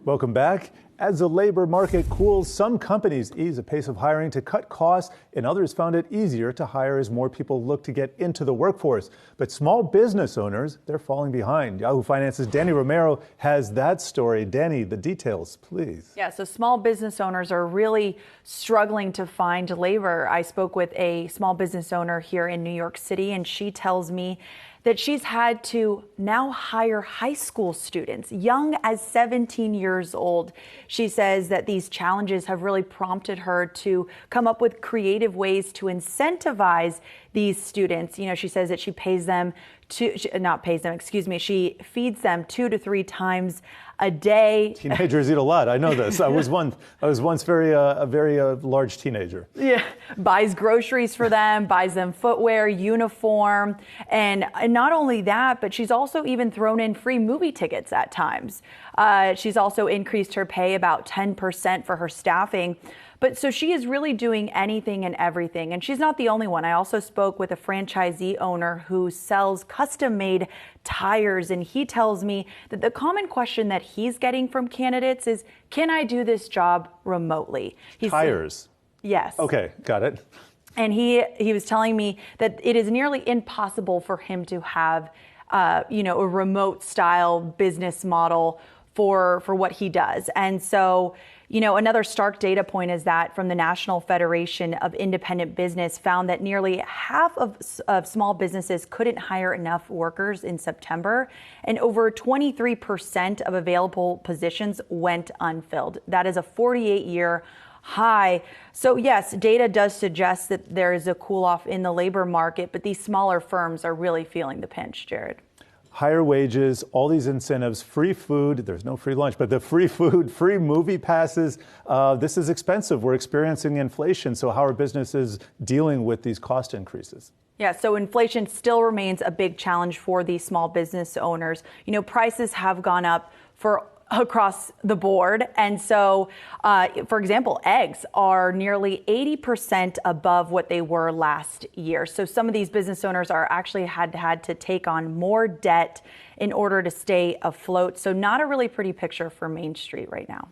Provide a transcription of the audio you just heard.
Welcome back. As the labor market cools, some companies ease the pace of hiring to cut costs, and others found it easier to hire as more people look to get into the workforce. But small business owners, they're falling behind. Yahoo Finance's Dani Romero has that story. Dani, the details, please. Yeah, so small business owners are really struggling to find labor. I spoke with a small business owner here in New York City, and she tells me that she's had to now hire high school students, young as 17 years old. She says that these challenges have really prompted her to come up with creative ways to incentivize these students. You know, she says that she feeds them 2 to 3 times a day. Teenagers eat a lot. I know this. I was once a very large teenager. Yeah, buys groceries for them, buys them footwear, uniform, and not only that, but she's also even thrown in free movie tickets at times. She's also increased her pay about 10% for her staffing. But so she is really doing anything and everything. And she's not the only one. I also spoke with a franchisee owner who sells custom-made tires. And he tells me that the common question that he's getting from candidates is, can I do this job remotely? Tires? Yes. Okay, got it. And he was telling me that it is nearly impossible for him to have, a remote style business model for what he does. And so, another stark data point is that from the National Federation of Independent Business found that nearly half of small businesses couldn't hire enough workers in September, and over 23% of available positions went unfilled. That is a 48-year high. So yes, data does suggest that there is a cool off in the labor market, but these smaller firms are really feeling the pinch, Jared. Higher wages, all these incentives, free food, there's no free lunch, but the free food, free movie passes, this is expensive. We're experiencing inflation. So how are businesses dealing with these cost increases? Yeah, so inflation still remains a big challenge for these small business owners. Prices have gone up across the board. And so, for example, eggs are nearly 80% above what they were last year. So some of these business owners are actually had to take on more debt in order to stay afloat. So not a really pretty picture for Main Street right now.